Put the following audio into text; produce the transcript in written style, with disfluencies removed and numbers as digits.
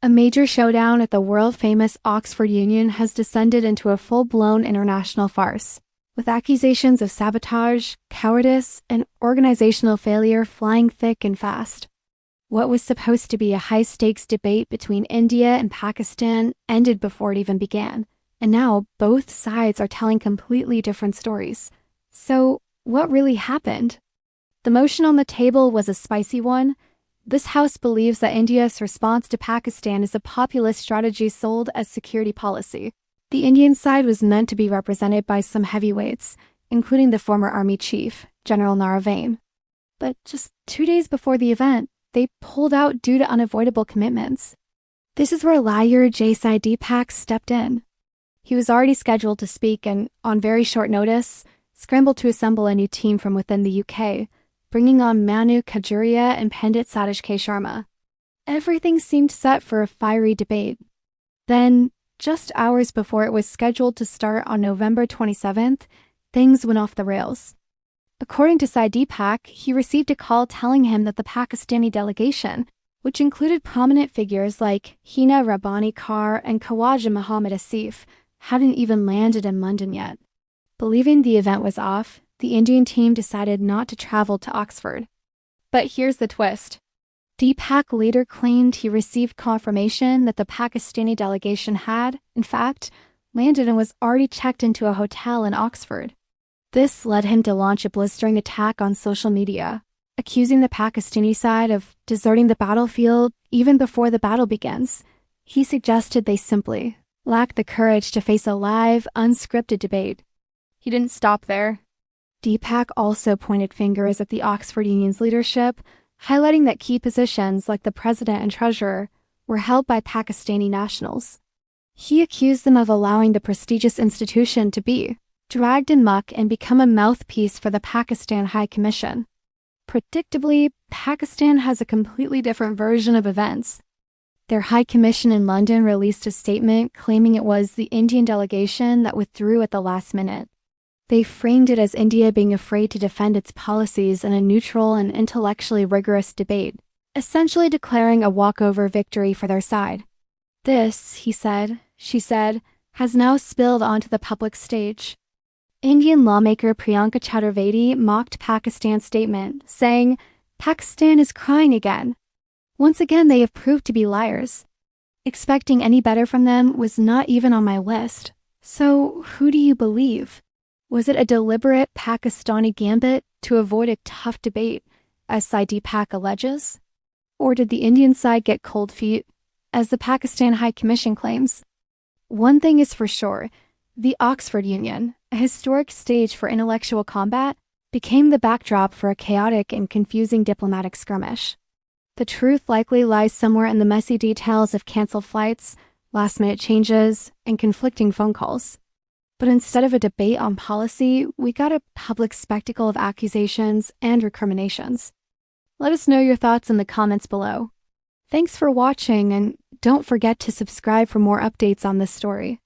A major showdown at the world-famous Oxford Union has descended into a full-blown international farce, with accusations of sabotage, cowardice, and organizational failure flying thick and fast. What was supposed to be a high-stakes debate between India and Pakistan ended before it even began, and now both sides are telling completely different stories. So, what really happened? The motion on the table was a spicy one. This House believes that India's response to Pakistan is a populist strategy sold as security policy. The Indian side was meant to be represented by some heavyweights, including the former army chief, General Naravain. But just 2 days before the event, they pulled out due to unavoidable commitments. This is where lawyer J Sai Deepak stepped in. He was already scheduled to speak and, on very short notice, scrambled to assemble a new team from within the UK, bringing on Manu Khajuria and Pandit Satish K. Sharma. Everything seemed set for a fiery debate. Then, just hours before it was scheduled to start on November 27th, things went off the rails. According to Sai Deepak, he received a call telling him that the Pakistani delegation, which included prominent figures like Hina Rabbani Kar and Khawaja Muhammad Asif, hadn't even landed in London yet. Believing the event was off, the Indian team decided not to travel to Oxford. But here's the twist. Deepak later claimed he received confirmation that the Pakistani delegation had, in fact, landed and was already checked into a hotel in Oxford. This led him to launch a blistering attack on social media, accusing the Pakistani side of deserting the battlefield even before the battle begins. He suggested they simply lacked the courage to face a live, unscripted debate. He didn't stop there. Deepak also pointed fingers at the Oxford Union's leadership, highlighting that key positions like the president and treasurer were held by Pakistani nationals. He accused them of allowing the prestigious institution to be dragged in muck and become a mouthpiece for the Pakistan High Commission. Predictably, Pakistan has a completely different version of events. Their High Commission in London released a statement claiming it was the Indian delegation that withdrew at the last minute. They framed it as India being afraid to defend its policies in a neutral and intellectually rigorous debate, essentially declaring a walkover victory for their side. This, she said, has now spilled onto the public stage. Indian lawmaker Priyanka Chaturvedi mocked Pakistan's statement, saying, "Pakistan is crying again." Once again, they have proved to be liars. Expecting any better from them was not even on my list. So, who do you believe? Was it a deliberate Pakistani gambit to avoid a tough debate, as Sai Deepak alleges? Or did the Indian side get cold feet, as the Pakistan High Commission claims? One thing is for sure, the Oxford Union, a historic stage for intellectual combat, became the backdrop for a chaotic and confusing diplomatic skirmish. The truth likely lies somewhere in the messy details of canceled flights, last-minute changes, and conflicting phone calls. But instead of a debate on policy, we got a public spectacle of accusations and recriminations. Let us know your thoughts in the comments below. Thanks for watching, and don't forget to subscribe for more updates on this story.